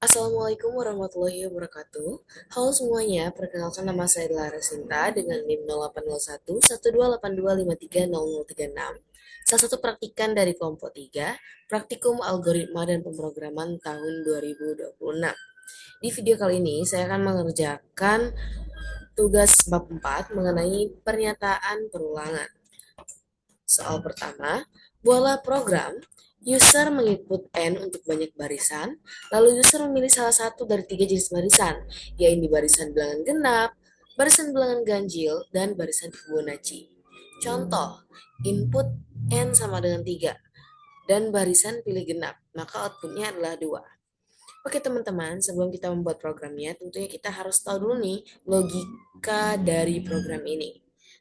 Assalamualaikum warahmatullahi wabarakatuh. Halo semuanya, perkenalkan nama saya Lara Sinta dengan NIM 0801 12825300036. Salah satu praktikan dari kelompok 3, Praktikum Algoritma dan Pemrograman tahun 2026. Di video kali ini saya akan mengerjakan tugas bab 4 mengenai pernyataan perulangan. Soal pertama, buatlah program. User menginput N untuk banyak barisan, lalu user memilih salah satu dari tiga jenis barisan, yaitu barisan bilangan genap, barisan bilangan ganjil, dan barisan Fibonacci. Contoh, input N sama dengan 3 dan barisan pilih genap, maka outputnya adalah 2. Oke teman-teman, sebelum kita membuat programnya, tentunya kita harus tahu dulu nih logika dari program ini.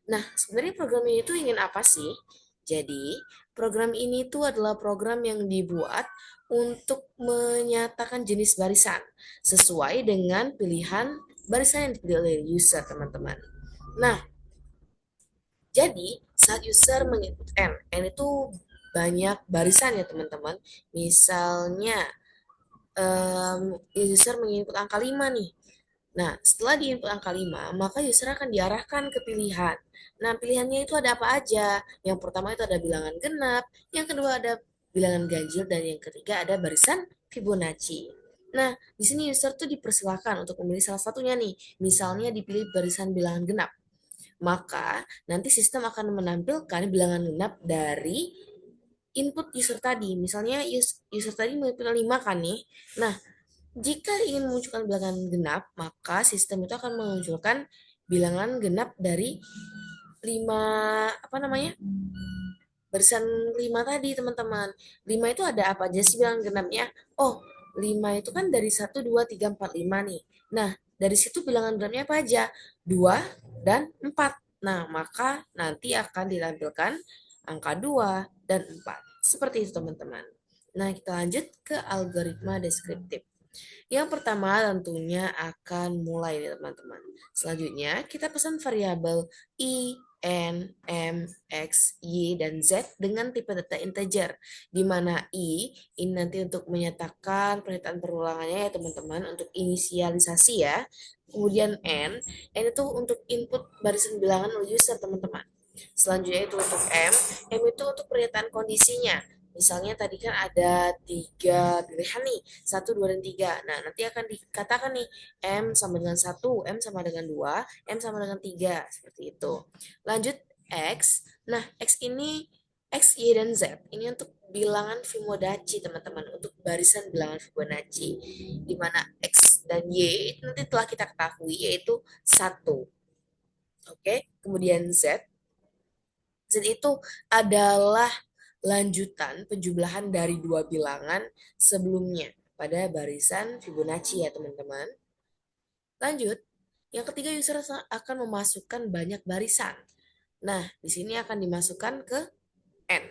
Nah, sebenarnya program ini tuh ingin apa sih? Jadi, program ini tuh adalah program yang dibuat untuk menyatakan jenis barisan sesuai dengan pilihan barisan yang dipilih oleh user, teman-teman. Nah, jadi saat user menginput N itu banyak barisan ya teman-teman. Misalnya user menginput angka 5 nih. Nah, setelah diinput angka 5, maka user akan diarahkan ke pilihan. Nah, pilihannya itu ada apa aja? Yang pertama itu ada bilangan genap, yang kedua ada bilangan ganjil, dan yang ketiga ada barisan Fibonacci. Nah, di sini user tuh dipersilakan untuk memilih salah satunya nih. Misalnya dipilih barisan bilangan genap. Maka nanti sistem akan menampilkan bilangan genap dari input user tadi. Misalnya user tadi menginput 5 kan nih. Nah, jika ingin memunculkan bilangan genap, maka sistem itu akan memunculkan bilangan genap dari 5 apa namanya? Barisan 5 tadi, teman-teman. 5 itu ada apa aja sih bilangan genapnya? Oh, 5 itu kan dari 1, 2, 3, 4, 5 nih. Nah, dari situ bilangan genapnya apa aja? 2 dan 4. Nah, maka nanti akan ditampilkan angka 2 dan 4. Seperti itu, teman-teman. Nah, kita lanjut ke algoritma deskriptif. Yang pertama tentunya akan mulai nih teman-teman. Selanjutnya kita pesan variabel i, n, m, x, y, dan z dengan tipe data integer. Di mana i ini nanti untuk menyatakan pernyataan perulangannya ya teman-teman untuk inisialisasi ya. Kemudian n itu untuk input barisan bilangan oleh user teman-teman. Selanjutnya itu untuk m itu untuk pernyataan kondisinya. Misalnya tadi kan ada tiga pilihan nih, satu, dua, dan tiga. Nah, nanti akan dikatakan nih, M sama dengan satu, M sama dengan dua, M sama dengan tiga, seperti itu. Lanjut, X. Nah, X ini, X, Y, dan Z. Ini untuk bilangan Fibonacci, teman-teman. Untuk barisan bilangan Fibonacci. Di mana X dan Y itu nanti telah kita ketahui, yaitu satu. Oke, kemudian Z. Z itu adalah lanjutan penjumlahan dari dua bilangan sebelumnya pada barisan Fibonacci ya teman-teman. Lanjut, yang ketiga user akan memasukkan banyak barisan. Nah, di sini akan dimasukkan ke N.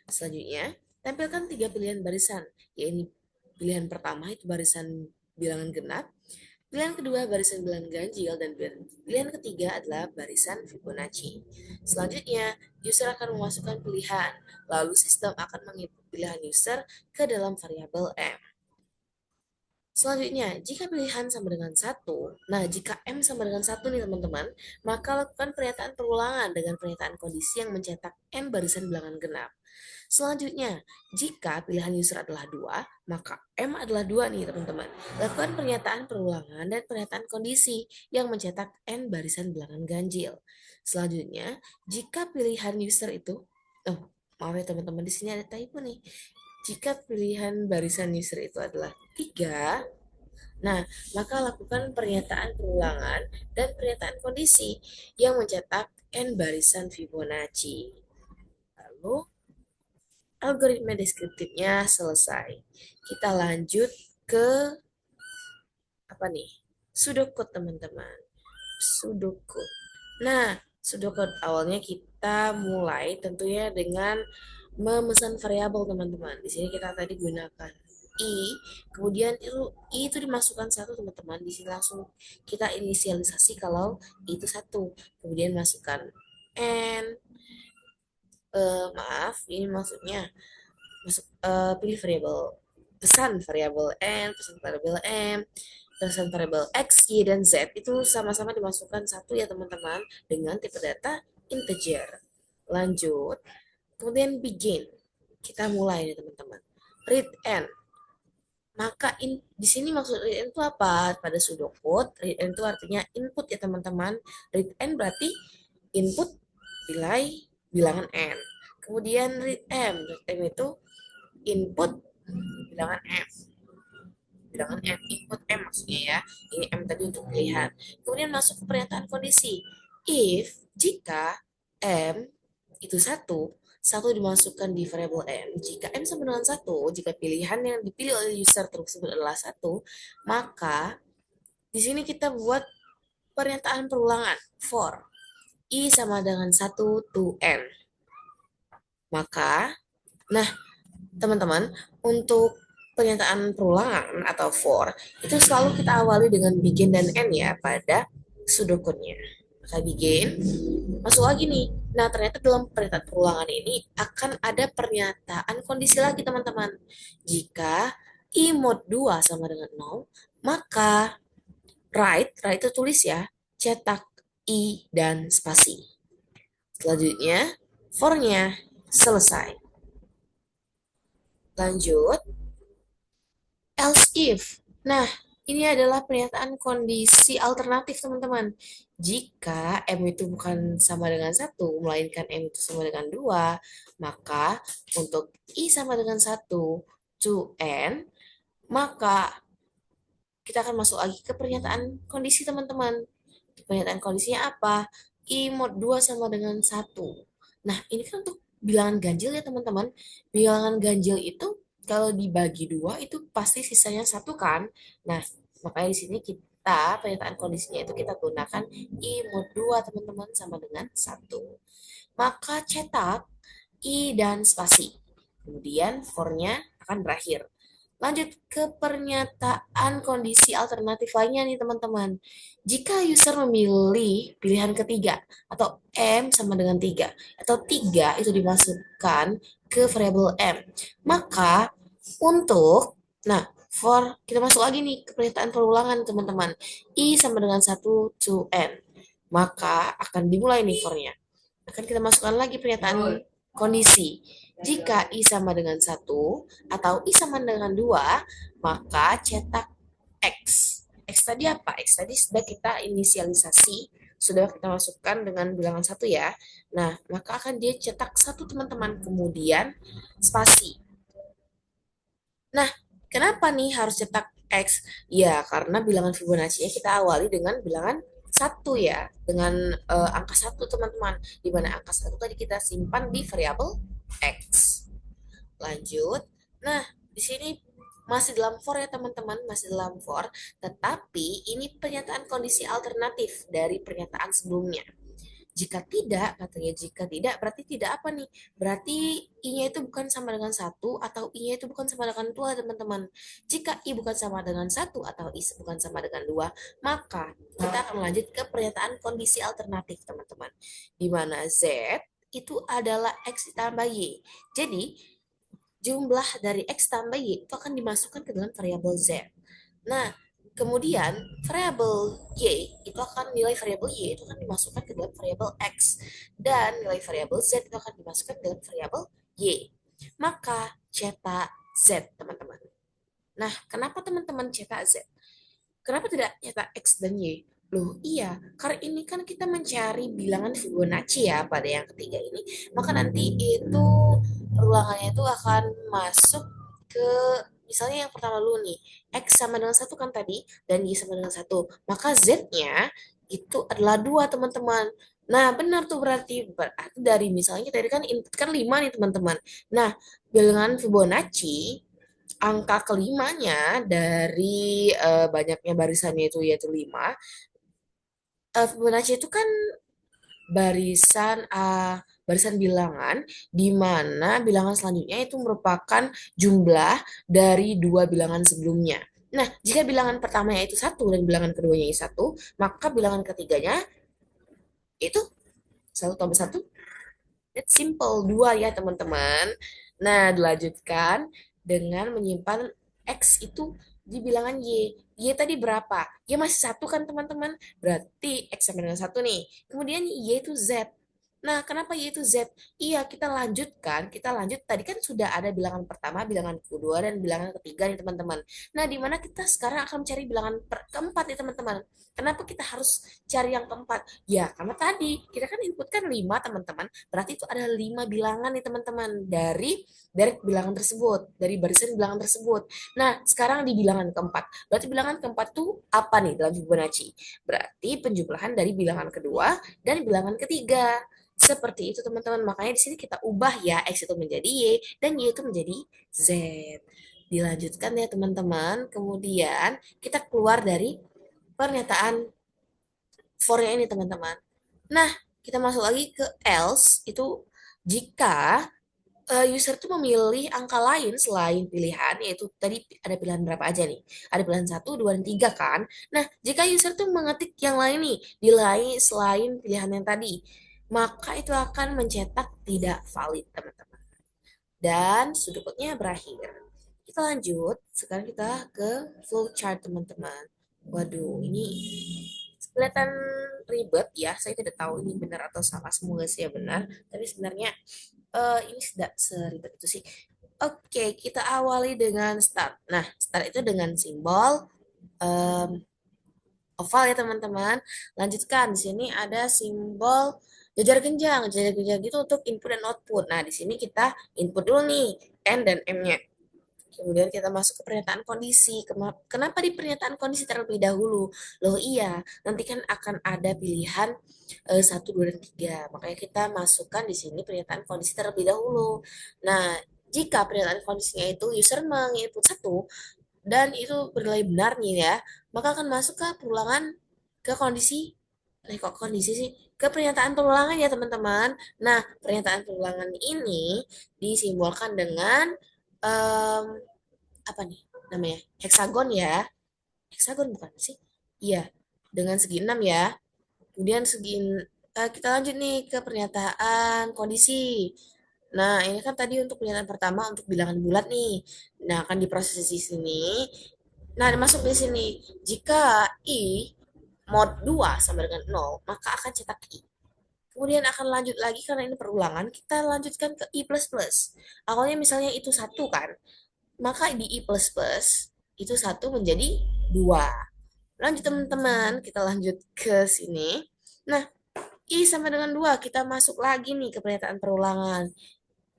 Selanjutnya, tampilkan tiga pilihan barisan, yaitu pilihan pertama itu barisan bilangan genap, pilihan kedua barisan bilangan ganjil, dan pilihan ketiga adalah barisan Fibonacci. Selanjutnya, user akan memasukkan pilihan, lalu sistem akan menginput pilihan user ke dalam variabel M. Selanjutnya, jika pilihan sama dengan satu, nah jika M sama dengan satu nih teman-teman, maka lakukan pernyataan perulangan dengan pernyataan kondisi yang mencetak M barisan bilangan genap. Selanjutnya, jika pilihan user adalah 2, maka M adalah 2 nih teman-teman. Lakukan pernyataan perulangan dan pernyataan kondisi yang mencetak N barisan bilangan ganjil. Selanjutnya, jika pilihan user itu, oh maaf ya teman-teman, di sini ada typo nih. Jika pilihan barisan user itu adalah 3, nah, maka lakukan pernyataan perulangan dan pernyataan kondisi yang mencetak N barisan Fibonacci. Lalu, algoritma deskriptifnya selesai. Kita lanjut ke apa nih? Pseudocode teman-teman. Pseudocode. Nah, pseudocode awalnya kita mulai tentunya dengan memesan variabel teman-teman. Di sini kita tadi gunakan i, kemudian i itu dimasukkan satu teman-teman. Di sini langsung kita inisialisasi kalau i itu satu. Kemudian masukkan n, maaf, ini maksudnya pilih variabel pesan variabel n, pesan variabel m, pesan variabel x, y, dan z itu sama-sama dimasukkan satu ya teman-teman dengan tipe data integer. Lanjut, kemudian begin. Kita mulai nih teman-teman. Read n. Maka di sini maksud read n itu apa? Pada pseudocode, read n itu artinya input ya teman-teman. Read n berarti input nilai bilangan n. Kemudian read m. Read m itu input bilangan m. Bilangan m, input m maksudnya ya. Ini m tadi untuk pilihan. Kemudian masuk ke pernyataan kondisi. If, jika m itu satu, satu dimasukkan di variabel m. Jika m sama dengan satu, jika pilihan yang dipilih oleh user tersebut adalah satu, maka di sini kita buat pernyataan perulangan for i sama dengan satu to n. Maka, nah teman-teman, untuk pernyataan perulangan atau for itu selalu kita awali dengan begin dan end ya pada pseudocode-nya. Maka begin, masuk lagi nih. Nah, ternyata dalam pernyataan perulangan ini akan ada pernyataan kondisi lagi teman-teman. Jika i mod 2 sama dengan 0, maka write itu tulis ya, cetak i dan spasi. Selanjutnya, for-nya selesai. Lanjut, else if. Nah, ini adalah pernyataan kondisi alternatif, teman-teman. Jika M itu bukan sama dengan satu, melainkan M itu sama dengan 2, maka untuk I sama dengan satu to N, maka kita akan masuk lagi ke pernyataan kondisi, teman-teman. Pernyataan kondisinya apa? I mod 2 sama dengan satu. Nah, ini kan untuk bilangan ganjil ya, teman-teman. Bilangan ganjil itu kalau dibagi dua itu pasti sisanya satu kan. Nah, makanya di sini kita pernyataan kondisinya itu kita gunakan I mod 2 teman-teman sama dengan satu. Maka cetak I dan spasi. Kemudian for-nya akan berakhir. Lanjut ke pernyataan kondisi alternatif lainnya nih teman-teman. Jika user memilih pilihan ketiga atau M sama dengan 3 atau 3 itu dimasukkan ke variabel M, maka untuk for kita masuk lagi nih ke pernyataan perulangan teman-teman. I sama dengan satu to N. Maka akan dimulai nih for-nya. Akan kita masukkan lagi pernyataan kondisi. Jika I sama dengan satu atau I sama dengan 2, maka cetak X. X tadi apa? X tadi sudah kita inisialisasi, sudah kita masukkan dengan bilangan satu ya. Nah, maka akan dia cetak satu teman-teman, kemudian spasi. Nah, kenapa nih harus cetak X? Ya, karena bilangan Fibonacci-nya kita awali dengan bilangan satu ya, dengan angka satu teman-teman, di mana angka satu tadi kita simpan di variabel X. Lanjut, nah di sini masih dalam for ya teman-teman, masih dalam for, tetapi ini pernyataan kondisi alternatif dari pernyataan sebelumnya. Jika tidak, katanya jika tidak, berarti tidak apa nih? Berarti I-nya itu bukan sama dengan satu atau I-nya itu bukan sama dengan dua, teman-teman. Jika I bukan sama dengan satu atau I bukan sama dengan dua, maka kita akan lanjut ke pernyataan kondisi alternatif, teman-teman. Di mana Z itu adalah X ditambah Y. Jadi, jumlah dari X tambah Y itu akan dimasukkan ke dalam variabel Z. Nah, kemudian variabel Y itu akan nilai variabel Y itu akan dimasukkan ke dalam variabel X dan nilai variabel Z itu akan dimasukkan ke dalam variabel Y. Maka cetak Z, teman-teman. Nah, kenapa teman-teman cetak Z? Kenapa tidak cetak X dan Y? Loh, iya, karena ini kan kita mencari bilangan Fibonacci ya pada yang ketiga ini. Maka nanti itu perulangannya itu akan masuk ke misalnya yang pertama dulu nih, X sama dengan satu kan tadi, dan Y sama dengan satu. Maka Z-nya itu adalah 2 teman-teman. Nah, benar tuh berarti dari misalnya tadi kan input kan 5 nih, teman-teman. Nah, bilangan Fibonacci angka kelimanya dari banyaknya barisannya itu yaitu 5. Fibonacci itu kan barisan bilangan di mana bilangan selanjutnya itu merupakan jumlah dari dua bilangan sebelumnya. Nah, jika bilangan pertamanya itu satu dan bilangan keduanya itu satu, maka bilangan ketiganya itu satu tambah satu, it's simple, dua ya teman-teman. Nah, dilanjutkan dengan menyimpan X itu di bilangan Y. Y tadi berapa? Y masih satu kan teman-teman? Berarti X sama dengan satu nih. Kemudian Y itu Z. Nah, kenapa Y itu Z? Iya, kita lanjutkan. Kita lanjut. Tadi kan sudah ada bilangan pertama, bilangan kedua, dan bilangan ketiga nih teman-teman. Nah, di mana kita sekarang akan mencari bilangan keempat nih teman-teman. Kenapa kita harus cari yang keempat? Ya, karena tadi kita kan input kan 5 teman-teman. Berarti itu ada 5 bilangan nih teman-teman dari bilangan tersebut, dari barisan bilangan tersebut. Nah, sekarang di bilangan keempat. Berarti bilangan keempat itu apa nih dalam Fibonacci? Berarti penjumlahan dari bilangan kedua dan bilangan ketiga. Seperti itu teman-teman. Makanya di sini kita ubah ya, X itu menjadi Y dan Y itu menjadi Z. Dilanjutkan ya teman-teman. Kemudian kita keluar dari pernyataan for-nya ini teman-teman. Nah, kita masuk lagi ke else, itu jika user tuh memilih angka lain selain pilihan, yaitu tadi ada pilihan berapa aja nih? Ada pilihan satu, 2, dan 3 kan? Nah, jika user tuh mengetik yang lain nih, di lain selain pilihan yang tadi, maka itu akan mencetak tidak valid, teman-teman. Dan sudutnya berakhir. Kita lanjut, sekarang kita ke flowchart, teman-teman. Waduh, ini kelihatan ribet ya, saya tidak tahu ini benar atau salah, semoga sih ya benar. Tapi sebenarnya ini tidak seribet itu sih. Oke, kita awali dengan start. Nah, start itu dengan simbol em, oval ya teman-teman. Lanjutkan, di sini ada simbol jajar genjang. Jajar genjang itu untuk input dan output. Nah, di sini kita input dulu nih, N dan M-nya. Kemudian kita masuk ke pernyataan kondisi. Kenapa di pernyataan kondisi terlebih dahulu? Loh iya, nanti kan akan ada pilihan 1, 2, dan 3. Makanya kita masukkan di sini pernyataan kondisi terlebih dahulu. Nah, jika pernyataan kondisinya itu user menginput satu dan itu bernilai benar nih ya, maka akan masuk ke perulangan ke kondisi, kok kondisi sih? Ke pernyataan perulangan ya teman-teman. Nah, pernyataan perulangan ini disimbolkan dengan em, apa nih namanya? Heksagon ya. Heksagon bukan sih? Iya, dengan segi 6 ya. Kemudian kita lanjut nih ke pernyataan kondisi. Nah, ini kan tadi untuk pernyataan pertama untuk bilangan bulat nih. Nah, akan diproses di sini. Nah, masuk di sini. Jika I mod 2 sama dengan 0, maka akan cetak I. Kemudian akan lanjut lagi karena ini perulangan, kita lanjutkan ke I++. Awalnya misalnya itu satu kan, maka di I++ itu satu menjadi 2. Lanjut teman-teman, kita lanjut ke sini. Nah, I sama dengan 2, kita masuk lagi nih ke pernyataan perulangan.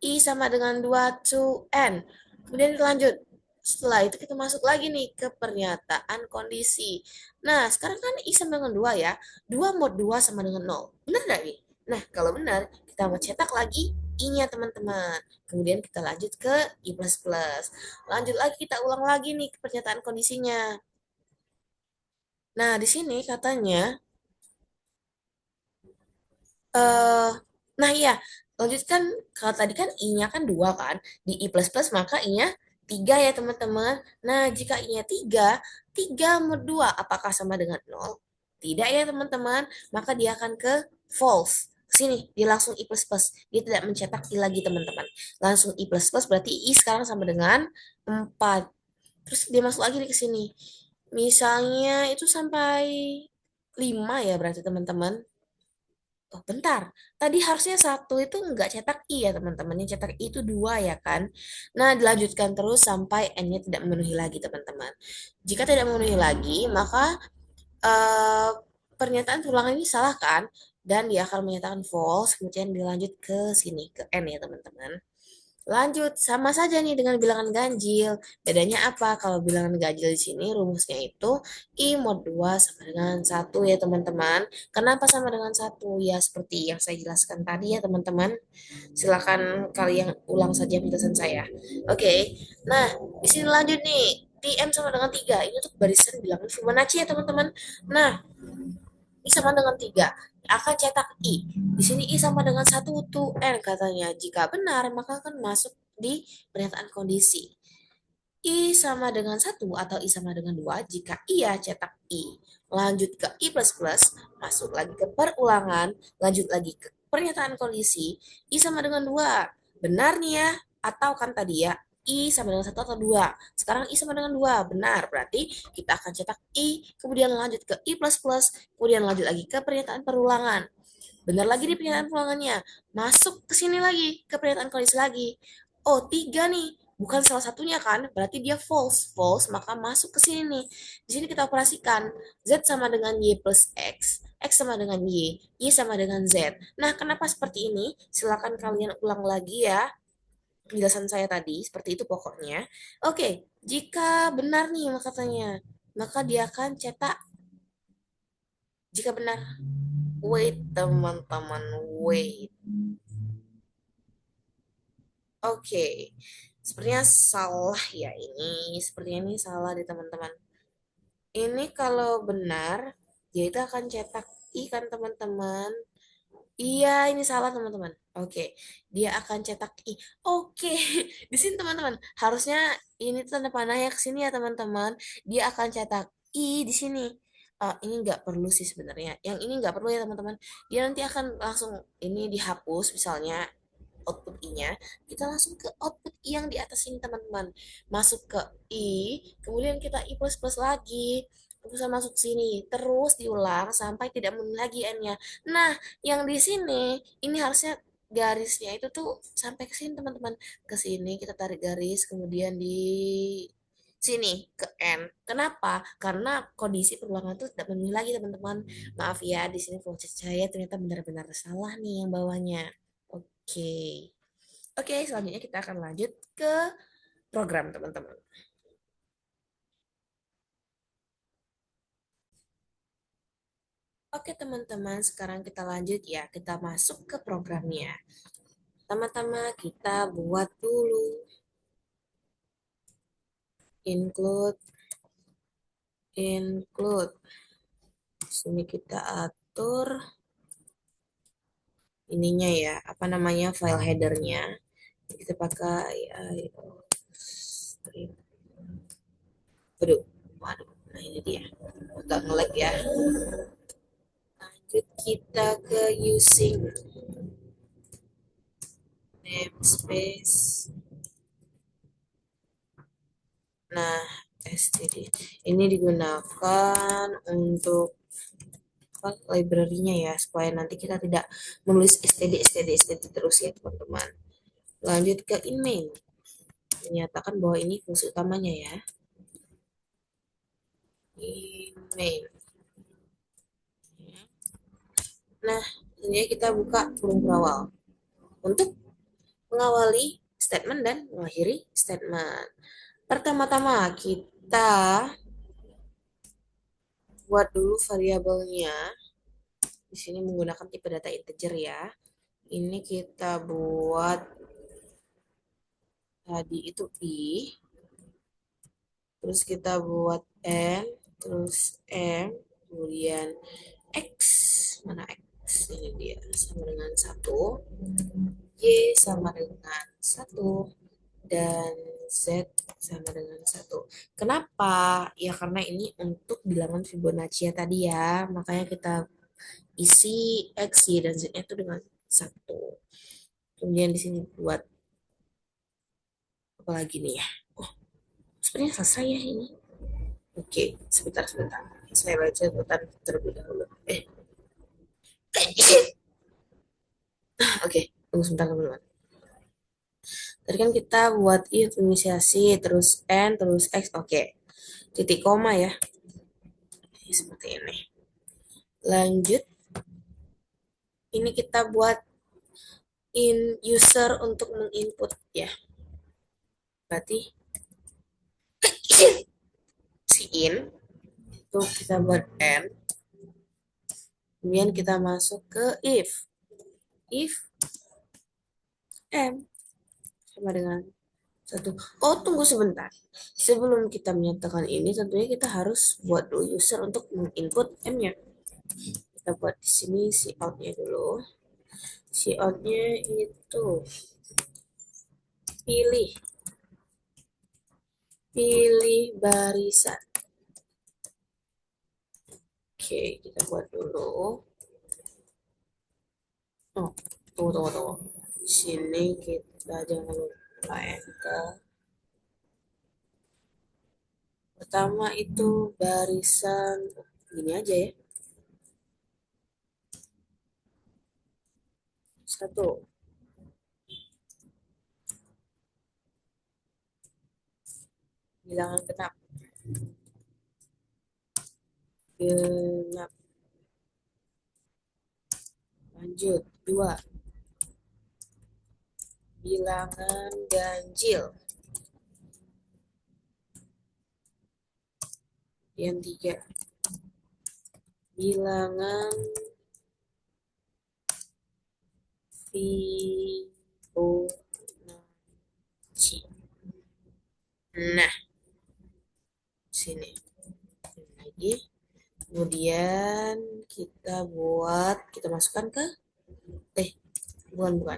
I sama dengan 2 to N. Kemudian kita lanjut. Setelah itu kita masuk lagi nih ke pernyataan kondisi. Nah, sekarang kan I sama dengan 2 ya. 2 mod 2 sama dengan 0. Benar nggak nih? Nah, kalau benar, kita mau cetak lagi I-nya teman-teman. Kemudian kita lanjut ke I++. Lanjut lagi, kita ulang lagi nih ke pernyataan kondisinya. Nah, di sini katanya eh nah iya, lanjutkan kalau tadi kan I-nya kan 2 kan, di I++ maka I-nya 3 ya teman-teman. Nah, jika I-nya 3, 3 mod 2 apakah sama dengan 0? Tidak ya teman-teman, maka dia akan ke false. Sini, dia langsung I++. Dia tidak mencetak I lagi teman-teman. Langsung I++ berarti I sekarang sama dengan 4. Terus dia masuk lagi nih ke sini. Misalnya itu sampai 5 ya berarti teman-teman. Oh, bentar. Tadi harusnya satu itu nggak cetak I ya teman-teman. Yang cetak I itu 2 ya kan. Nah, dilanjutkan terus sampai N-nya tidak memenuhi lagi teman-teman. Jika tidak memenuhi lagi, maka eh, pernyataan ulangan ini salah kan. Dan dia akan menyatakan false. Kemudian dilanjut ke sini, ke N ya teman-teman. Lanjut, sama saja nih dengan bilangan ganjil. Bedanya apa? Kalau bilangan ganjil di sini rumusnya itu I mod 2 sama dengan satu ya teman-teman. Kenapa sama dengan satu? Ya seperti yang saya jelaskan tadi ya teman-teman. Silakan kalian ulang saja penjelasan saya. Oke, nah di sini lanjut nih. TM sama dengan 3. Ini untuk barisan bilangan Fibonacci ya teman-teman. Nah, I sama dengan 3 akan cetak I. Di sini I sama dengan 1 to N katanya. Jika benar, maka akan masuk di pernyataan kondisi. I sama dengan 1 atau I sama dengan 2 jika iya cetak I. Lanjut ke I++, masuk lagi ke perulangan, lanjut lagi ke pernyataan kondisi. I sama dengan 2. Benar nih ya, atau kan tadi ya I sama dengan satu atau 2. Sekarang I sama dengan 2. Benar. Berarti kita akan cetak I, kemudian lanjut ke I++, kemudian lanjut lagi ke pernyataan perulangan. Benar lagi di pernyataan perulangannya. Masuk ke sini lagi, ke pernyataan kondisi lagi. Oh, 3 nih. Bukan salah satunya kan? Berarti dia false. False, maka masuk ke sini nih. Di sini kita operasikan. Z sama dengan Y plus X sama dengan Y sama dengan Z. Nah, kenapa seperti ini? Silakan kalian ulang lagi ya penjelasan saya tadi, seperti itu pokoknya. Oke, jika benar nih katanya, maka dia akan cetak jika benar. Wait, teman-teman, wait. Oke, sepertinya salah ya ini. Sepertinya ini salah di teman-teman. Ini kalau benar, dia itu akan cetak I kan teman-teman. Iya, ini salah teman-teman. Oke, dia akan cetak I. Oke, di sini teman-teman. Harusnya ini tuh tanda panahnya ke sini ya teman-teman. Dia akan cetak I di sini. Ini nggak perlu sih sebenarnya. Yang ini nggak perlu ya teman-teman. Dia nanti akan langsung ini dihapus misalnya output I-nya. Kita langsung ke output I yang di atas ini teman-teman. Masuk ke I, kemudian kita I plus plus lagi. Bisa masuk sini, terus diulang sampai tidak memenuhi lagi N-nya. Nah, yang di sini ini harusnya garisnya itu tuh sampai ke sini teman-teman. Ke sini kita tarik garis kemudian di sini ke N. Kenapa? Karena kondisi perulangan itu tidak memenuhi lagi teman-teman. Maaf ya, di sini proses saya ternyata benar-benar salah nih yang bawahnya. Oke. Oke, selanjutnya kita akan lanjut ke program teman-teman. Oke teman-teman, sekarang kita lanjut ya. Kita masuk ke programnya. Pertama-tama kita buat dulu include include. Sini kita atur ininya ya, apa namanya file headernya. Kita pakai aduh, waduh, nah ini dia. Agak ngelag ya. Lanjut kita ke using namespace. Nah, std ini digunakan untuk library-nya ya supaya nanti kita tidak menulis std terus ya teman-teman. Lanjut ke in main. Menyatakan bahwa ini fungsi utamanya ya. In main. Nah, ini kita buka kurung berawal untuk mengawali statement dan mengakhiri statement. Pertama-tama kita buat dulu variabelnya. Di sini menggunakan tipe data integer ya. Ini kita buat tadi itu I, terus kita buat N, terus M, kemudian X, mana X? Ini dia, sama dengan 1, Y sama dengan 1, dan Z sama dengan 1. Kenapa? Ya karena ini untuk bilangan Fibonacci ya tadi ya, makanya kita isi X, Y, dan Z-nya itu dengan 1. Kemudian di sini buat apa lagi nih ya? Oh, sebenarnya selesai ya ini. Oke, sebentar. Saya baca catatan terlebih dahulu. Oke, tunggu sebentar teman-teman. Tadi kan kita buat inisiasi, terus N, terus X. Oke, titik koma ya. Seperti ini. Lanjut, ini kita buat in user untuk menginput ya. Berarti si in itu kita buat N, kemudian kita masuk ke if M sama dengan 1. Oh, tunggu sebentar. Sebelum kita menyatakan ini, tentunya kita harus buat dulu user untuk menginput M-nya. Kita buat di sini si out-nya dulu. Si out-nya itu pilih barisan. Oke, kita buat dulu. Oh, tunggu. Sini kita jangan lupa enter. pertama itu barisan gini aja ya. Satu, bilangan genap. Genap. Lanjut. Dua, bilangan ganjil. Yang tiga, bilangan Fibonacci. Nah, sini. Ini lagi. Kemudian kita masukkan ke, eh, bukan.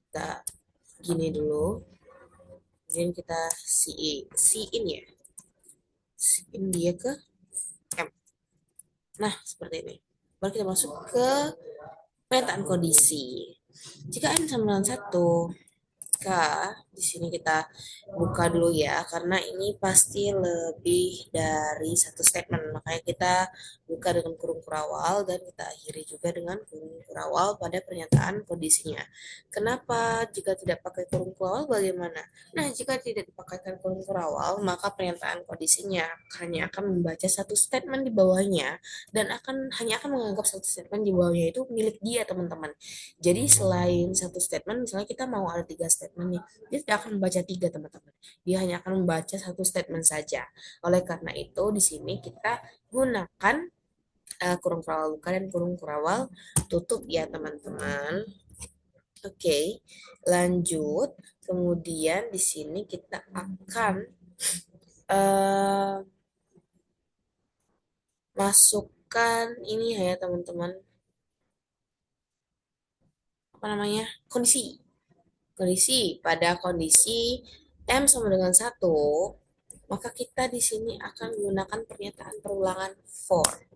Kita gini dulu. Kemudian kita siin ya. Siin dia ke M. Nah, seperti ini. Baru kita masuk ke pemetaan kondisi. Jika M sama dengan 1, di sini kita buka dulu ya, karena ini pasti lebih dari satu statement. Makanya kita buka dengan kurung kurawal dan kita akhiri juga dengan kurung kurawal pada pernyataan kondisinya. Kenapa jika tidak pakai kurung kurawal bagaimana? Nah, jika tidak dipakaikan kurung kurawal, maka pernyataan kondisinya hanya akan membaca satu statement di bawahnya dan hanya akan menganggap satu statement di bawahnya itu milik dia, teman-teman. Jadi selain satu statement, misalnya kita mau ada tiga statement nih, dia tidak akan membaca tiga, teman-teman. Dia hanya akan membaca satu statement saja. Oleh karena itu, di sini kita gunakan kurung kurawal buka dan kurung kurawal tutup ya, teman-teman. Oke, lanjut. Kemudian di sini kita akan uh, masukkan ini ya, teman-teman. Apa namanya? Kondisi. Pada kondisi M sama dengan satu, maka kita di sini akan menggunakan pernyataan perulangan for.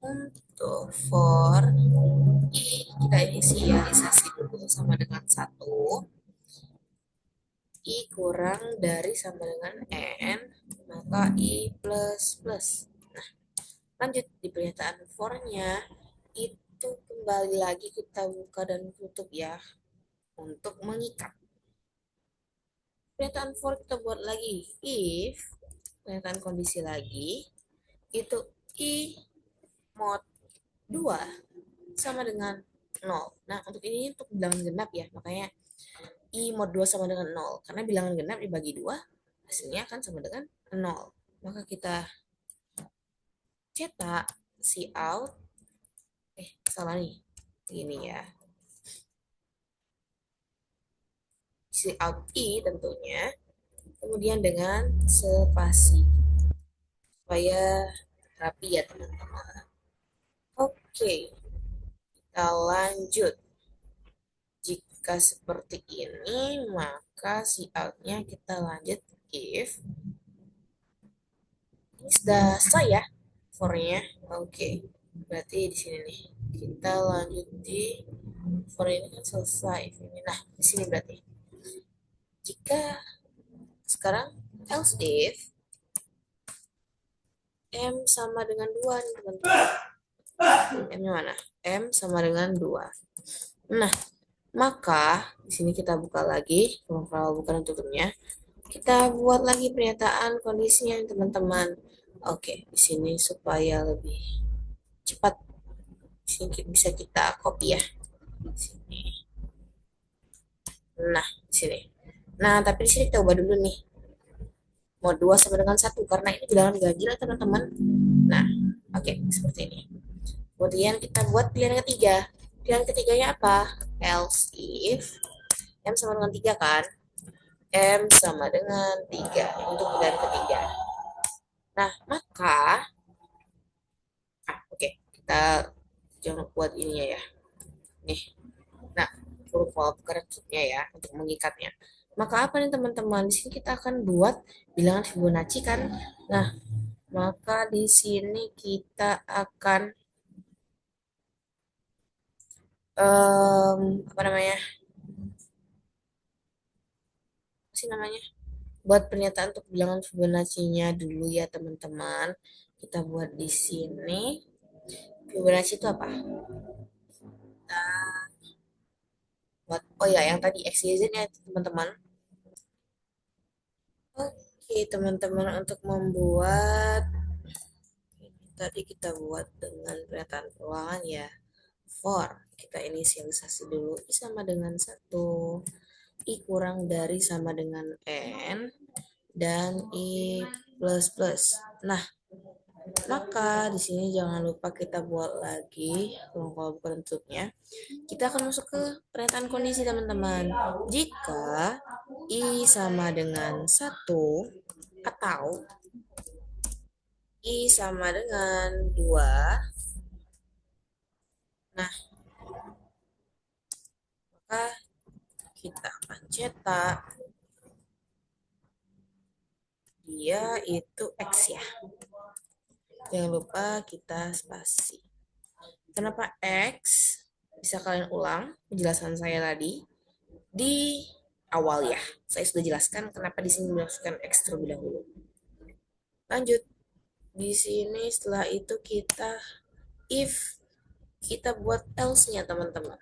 Untuk for I kita inisialisasi dulu sama dengan satu, I kurang dari sama dengan N, maka I plus plus. Nah, lanjut di pernyataan for-nya, itu kembali lagi kita buka dan tutup ya, untuk mengikat. Pernyataan for kita buat lagi, if pernyataan kondisi lagi itu I mod 2 sama dengan 0. Nah, untuk ini untuk bilangan genap ya, makanya I mod 2 sama dengan 0. Karena bilangan genap dibagi 2, hasilnya akan sama dengan 0. Maka kita cetak si out, salah nih, ini ya. Si out I tentunya, kemudian dengan spasi. Supaya rapi ya, teman-teman. Oke, kita lanjut. Jika seperti ini, maka si out-nya kita lanjut if. Ini sudah selesai ya for-nya. Oke, berarti di sini nih. Kita lanjut di for ini kan selesai. Nah, di sini berarti. Jika sekarang else if M sama dengan 2 nih, teman-teman. M-nya mana? M sama dengan 2. Nah, maka di sini kita buka lagi, kalau bukan tutupnya. Kita buat lagi pernyataan kondisinya, teman-teman. Oke, di sini supaya lebih cepat, di sini bisa kita copy ya. Di sini. Nah, di sini. Nah, tapi di sini kita ubah dulu nih. Mau 2 sama dengan satu karena ini bilangan ganjil ya, teman-teman. Nah, oke, seperti ini. Kemudian kita buat pilihan ketiga. Pilihan ketiganya apa? Else if M sama dengan 3 kan? M sama dengan 3 untuk pilihan ketiga. Nah, maka oke, kita jangan buat ininya ya. Nih. Nah, huruf kerennya ya untuk mengikatnya. Maka apa nih, teman-teman? Di sini kita akan buat bilangan Fibonacci kan. Nah, maka di sini kita akan apa namanya? Apa sih namanya? buat pernyataan untuk bilangan Fibonacci-nya dulu ya teman-teman. Kita buat di sini. Fibonacci itu apa? Kita buat, oh ya yang tadi X, Y, Z ya teman-teman. Oke teman-teman, untuk membuat tadi kita buat dengan pernyataan keuangan ya. For, kita inisialisasi dulu. I sama dengan 1. I kurang dari sama dengan N. Dan I plus plus. Nah, maka di sini jangan lupa kita buat lagi kalau bentuknya. Kita akan masuk ke pernyataan kondisi teman-teman. Jika I sama dengan 1 atau I sama dengan 2, nah maka kita akan cetak dia itu X ya. Jangan lupa kita spasi. Kenapa X? Bisa kalian ulang penjelasan saya tadi di awal ya. Saya sudah jelaskan kenapa di sini dimasukkan X terlebih dahulu. Lanjut. Di sini setelah itu kita if, kita buat else-nya teman-teman.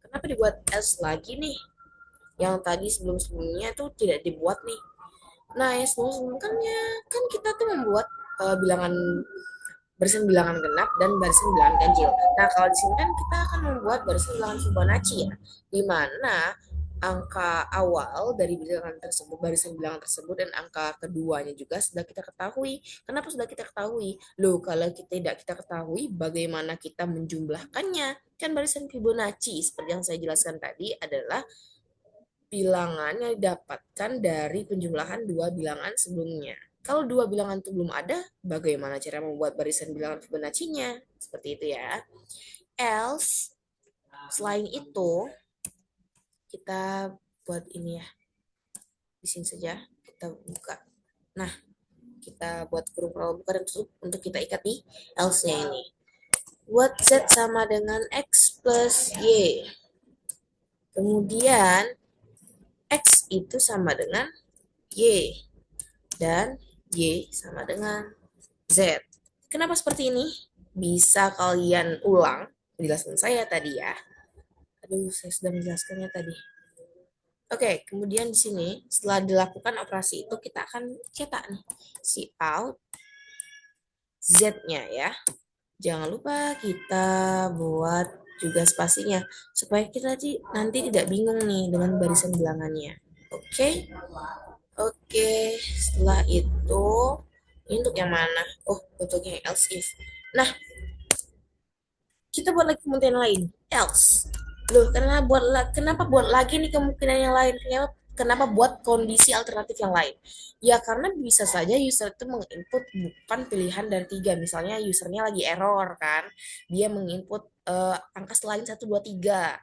Kenapa dibuat else lagi nih? Yang tadi sebelum-sebelumnya tuh tidak dibuat nih. Nah, ya sebelum-sebelumnya kan kita tuh membuat bilangan barisan bilangan genap dan barisan bilangan ganjil. Nah, kalau di sini kan kita akan membuat barisan bilangan Fibonacci ya, di mana angka awal dari bilangan tersebut, barisan bilangan tersebut, dan angka keduanya juga sudah kita ketahui. Kenapa sudah kita ketahui? Loh, kalau kita tidak kita ketahui, bagaimana kita menjumlahkannya? Kan barisan Fibonacci, seperti yang saya jelaskan tadi, adalah bilangan yang didapatkan dari penjumlahan dua bilangan sebelumnya. Kalau dua bilangan itu belum ada, bagaimana cara membuat barisan bilangan Fibonacci-nya? Seperti itu ya. Else, selain itu, kita buat ini ya. Di sini saja kita buka. Nah, kita buat kurung buka dan tutup untuk kita ikat di else-nya ini. Buat Z sama dengan X plus Y. Kemudian, X itu sama dengan Y. Dan Y sama dengan Z. Kenapa seperti ini? Bisa kalian ulang penjelasan saya tadi ya. Aduh, saya sudah menjelaskannya tadi. Oke, kemudian di sini setelah dilakukan operasi itu kita akan cetak nih si out Z-nya ya. Jangan lupa kita buat juga spasinya supaya kita nanti tidak bingung nih dengan barisan bilangannya. Oke. Oke, setelah itu ini untuk yang mana? Oh, untuk yang else if. Nah, kita buat lagi kemungkinan lain. Else. Loh, kenapa buat lagi nih kemungkinan yang lain? Kenapa buat kondisi alternatif yang lain? Ya karena bisa saja user itu menginput bukan pilihan dari tiga. Misalnya usernya lagi error kan. Dia menginput angka selain 1, 2, 3.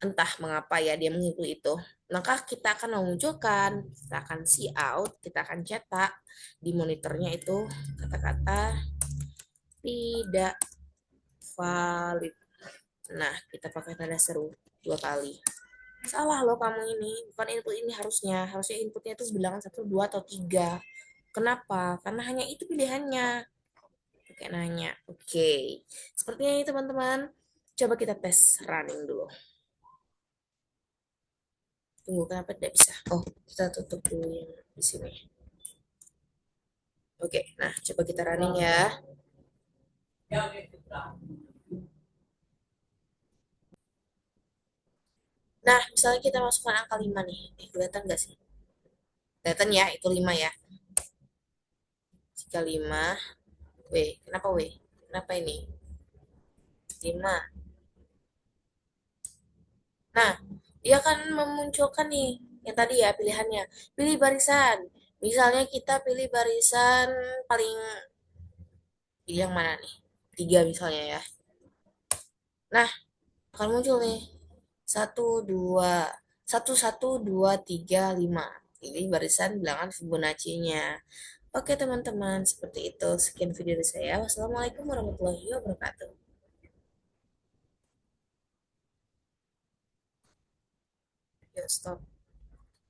Entah mengapa ya dia menginput itu. Maka kita akan memunculkan, kita akan see out, kita akan cetak di monitornya itu kata-kata tidak valid. Nah, kita pakai tanda seru 2 kali. Salah loh kamu ini, bukan input ini harusnya inputnya itu bilangan 1, 2, atau 3. Kenapa? Karena hanya itu pilihannya. Oke, nanya. Oke, sepertinya ini teman-teman. Coba kita tes running dulu. Tunggu, kenapa tidak bisa? Oh, kita tutup dulu yang di sini. Oke, nah coba kita running ya. Nah, misalnya kita masukkan angka 5 nih. Kelihatan nggak sih? Kelihatan ya, itu 5 ya. Jika 5, W. Kenapa W? Kenapa ini? 5. Nah, dia akan memunculkan nih, yang tadi ya pilihannya. Pilih barisan. Misalnya kita pilih barisan paling, pilih yang mana nih? 3 misalnya ya. Nah, akan muncul nih. 1, 2, 1, 1, 2, 3, 5. Pilih barisan bilangan Fibonacci-nya. Oke teman-teman, seperti itu. Sekian video dari saya. Wassalamualaikum warahmatullahi wabarakatuh. Ya, stop.